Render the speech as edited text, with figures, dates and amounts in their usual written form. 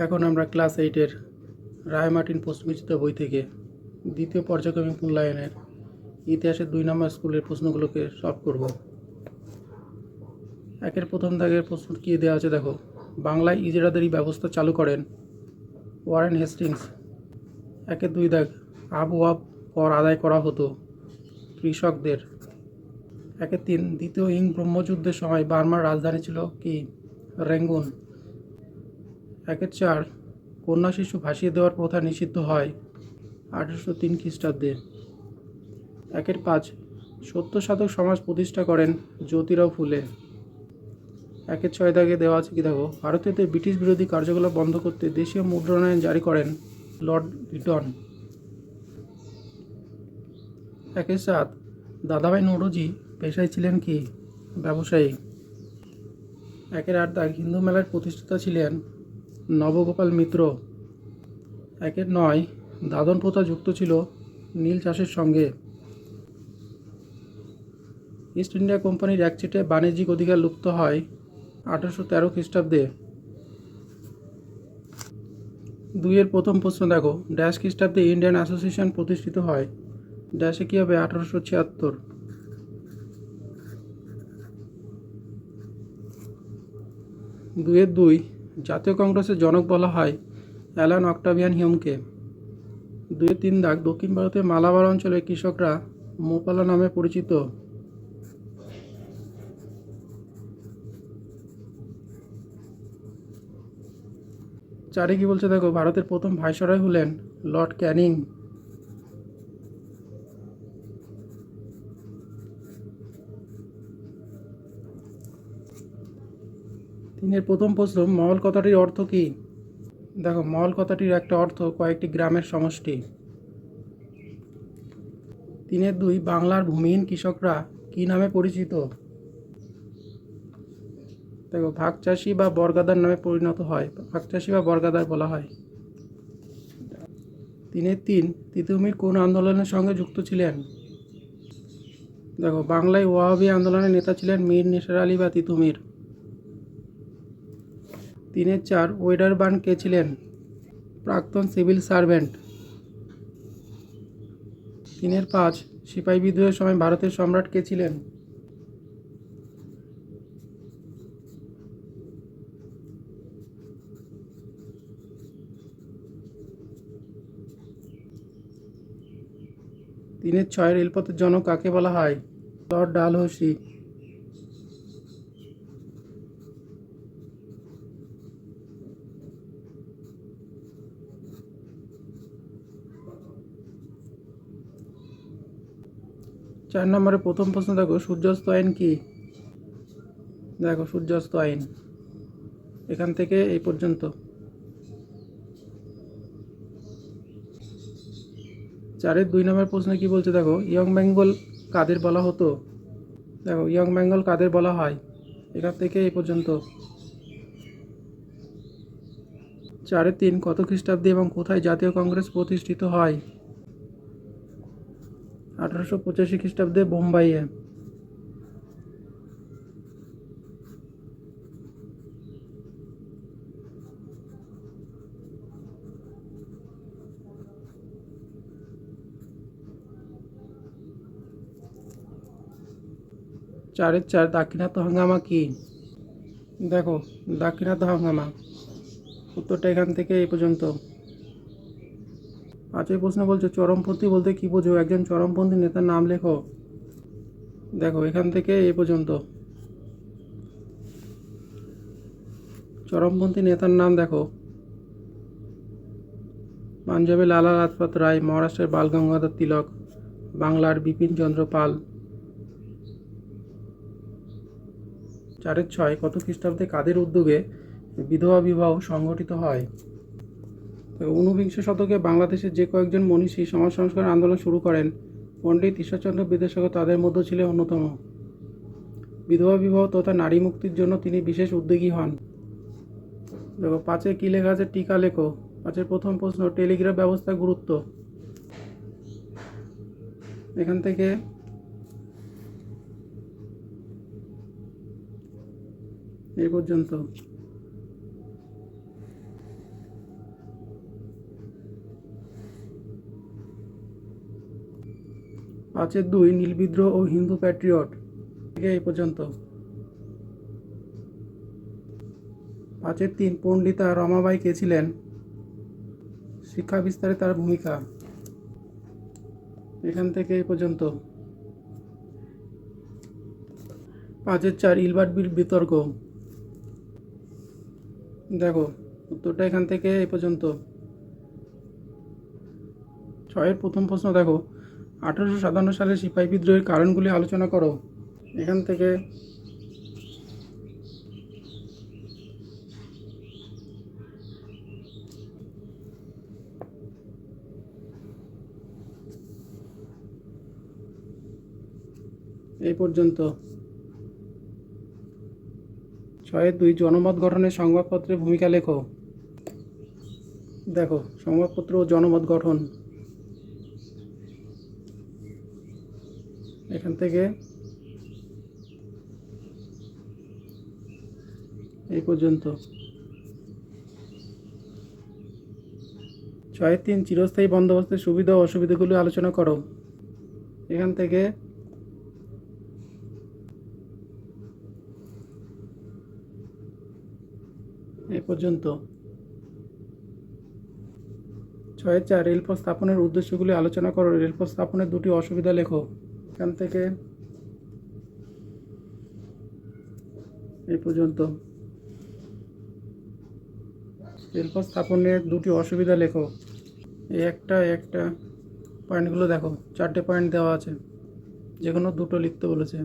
এখন আমরা ক্লাস 8-এর রায় মার্টিন প্রশ্নবিচিত্র বই থেকে দ্বিতীয় পর্যায়ক্রমিক মূল্যায়নের ইতিহাসের 2 নম্বর স্কুলের প্রশ্নগুলোকে সলভ করব। একের প্রথম দাগের প্রশ্ন কি দেওয়া আছে দেখো। বাংলায় ইজরাদারি ব্যবস্থা চালু করেন ওয়ারেন হেস্টিংস। একের 2 দাগ, আবহাওয়া কর আদায় করা হতো কৃষকদের। একের 3, দ্বিতীয় ব্রহ্মযুদ্ধের সময় বার্মার রাজধানী ছিল কি? রেঙ্গুন। একের 4, কন্যা শিশু ভাসিয়ে দেওয়ার প্রথা নিষিদ্ধ হয় 1803 খ্রিস্টাব্দে। একের 5, সত্য সাধক সমাজ প্রতিষ্ঠা করেন জ্যোতিরাও ফুলে। একের 6 দাগে দেওয়া আছে কি দেখো। ভারতীয়দের ব্রিটিশ বিরোধী কার্যকলাপ বন্ধ করতে দেশীয় মুদ্রণায়ন জারি করেন লর্ড লিটন। একের 7, দাদাভাই নৌরোজি পেশায় ছিলেন কি? ব্যবসায়ী। একের 8 দাগ, হিন্দু মেলার প্রতিষ্ঠাতা ছিলেন নবগোপাল মিত্র। একের 9, দাদন প্রথা যুক্ত ছিল নীল চাষের সঙ্গে। ইস্ট ইন্ডিয়া কোম্পানির একচেটে বাণিজ্যিক অধিকার লুপ্ত হয় 1813 খ্রিস্টাব্দে। 2-এর প্রথম প্রশ্ন দেখো। ড্যাশ খ্রিস্টাব্দে ইন্ডিয়ান অ্যাসোসিয়েশন প্রতিষ্ঠিত হয়। ড্যাশে কী হবে? 1876। 2-এর 2, জাতীয় কংগ্রেসের জনক বলা হয় অ্যালান অক্টাভিয়ান হিউমকে। 2-এর 3 দাগ, দক্ষিণ ভারতের মালাবার অঞ্চলে কৃষকরা মোপালা নামে পরিচিত। 4-এ কি বলছে দেখো। ভারতের প্রথম ভাইসরয় হলেন লর্ড ক্যানিং। 3-এর প্রথম প্রশ্ন, মহল কথাটির অর্থ কী? দেখো, মহল কথাটির একটা অর্থ কয়েকটি গ্রামের সমষ্টি। 3-এর 2, বাংলার ভূমিহীন কৃষকরা কী নামে পরিচিত? দেখো, ভাগচাষী বা বর্গাদার নামে পরিণত হয়, ভাগচাষী বা বর্গাদার বলা হয়। 3-এর 3, তিতুমির কোন আন্দোলনের সঙ্গে যুক্ত ছিলেন? দেখো, বাংলায় ওয়াহাবি আন্দোলনের নেতা ছিলেন মীর নিসার আলী বা তিতুমির। 3-এর 4, ওয়েডারবার্ন কে ছিলেন? প্রাক্তন সিভিল সার্ভেন্ট। 3-এর 5, সিপাহী বিদ্রোহের সময় ভারতের সম্রাট কে ছিলেন? তিনের 6, রেলপথের জনক কাকে বলা হয়? লর্ড ডালহৌসি। 4 নম্বরে প্রথম প্রশ্ন দেখো। সূর্যাস্ত আইন কি? দেখো, সূর্যাস্ত আইন এখান থেকে এই পর্যন্ত। 4-এর 2 নম্বর প্রশ্নে কি বলছে দেখো। ইয়ং বেঙ্গল কাদের বলা হতো? দেখো, ইয়ং বেঙ্গল কাদের বলা হয়? এখান থেকে এই পর্যন্ত। 4-এর 3, কত খ্রিস্টাব্দে এবং কোথায় জাতীয় কংগ্রেস প্রতিষ্ঠিত হয়? 1885 খ্রিস্টাব্দে বোম্বাইয়ে। 4-এর 4, দাক্ষিণাত্য হাঙ্গামা কি? দেখো, দাক্ষিণাত্য হাঙ্গামা উত্তরটা এখান থেকে এই পর্যন্ত। 5-এর প্রশ্ন বলছে চরমপন্থী বলতে কি বোঝো? একজন চরমপন্থী নেতার নাম লেখো। দেখো, এখান থেকে এই পর্যন্ত। চরমপন্থী নেতার নাম দেখো। পাঞ্জাবে লালা লাজপত রায়, মহারাষ্ট্রের বাল গঙ্গাধর তিলক, বাংলার বিপিন চন্দ্র পাল। 4-এর 6, কত খ্রিস্টাব্দে কাদের উদ্যোগে বিধবা বিবাহ সংগঠিত হয়? 19 শতকে বাংলাদেশের যে কয়েকজন মনীষী সমাজ সংস্কার আন্দোলন শুরু করেন, পণ্ডিত ঈশ্বরচন্দ্র বিদ্যাসাগর তাদের মধ্যে ছিলেন অন্যতম। বিধবা বিবাহ তথা নারী মুক্তির জন্য তিনি বিশেষ উদ্যোগী হন। দেখো, 5-এ কী লেখা আছে? টিকা লেখো। 5-এর প্রথম প্রশ্ন, টেলিগ্রাফ ব্যবস্থার গুরুত্ব। এখান থেকে এই পর্যন্ত। 5-2 নীল বিদ্রোহ ও হিন্দু প্যাট্রিয়ট থেকে এই পর্যন্ত। 5-3 পণ্ডিতা রমাবাই কে ছিলেন? শিক্ষা বিস্তারে তার ভূমিকা, এখান থেকে এই পর্যন্ত। 5-4 ইলবার্ট বিল বিতর্ক, দেখো উত্তরটা এখান থেকে এই পর্যন্ত। 6-এর প্রথম প্রশ্ন দেখো, 1857 সালে সিপাহী বিদ্রোহের কারণগুলি আলোচনা করো, এখান থেকে। এই পর্যন্ত। 6-2 জনমত গঠনে সংবাদপত্রের ভূমিকা লেখো, দেখো সংবাদপত্র ও জনমত গঠন, এখান থেকে এই পর্যন্ত। 6-3 চিরস্থায়ী বন্দোবস্তের সুবিধা ও অসুবিধাগুলি আলোচনা করো, এখান থেকে। এই পর্যন্ত। 6-4 রেলপথ স্থাপনের উদ্দেশ্যগুলি আলোচনা করো, রেলপথ স্থাপনের দুটি অসুবিধা লেখো, এখান থেকে এই পর্যন্ত। রেলপথ স্থাপনের দুটি অসুবিধা লেখো, এই একটা পয়েন্টগুলো দেখো, 4টে পয়েন্ট দেওয়া আছে, যে কোনো দুটো লিখতে বলেছে।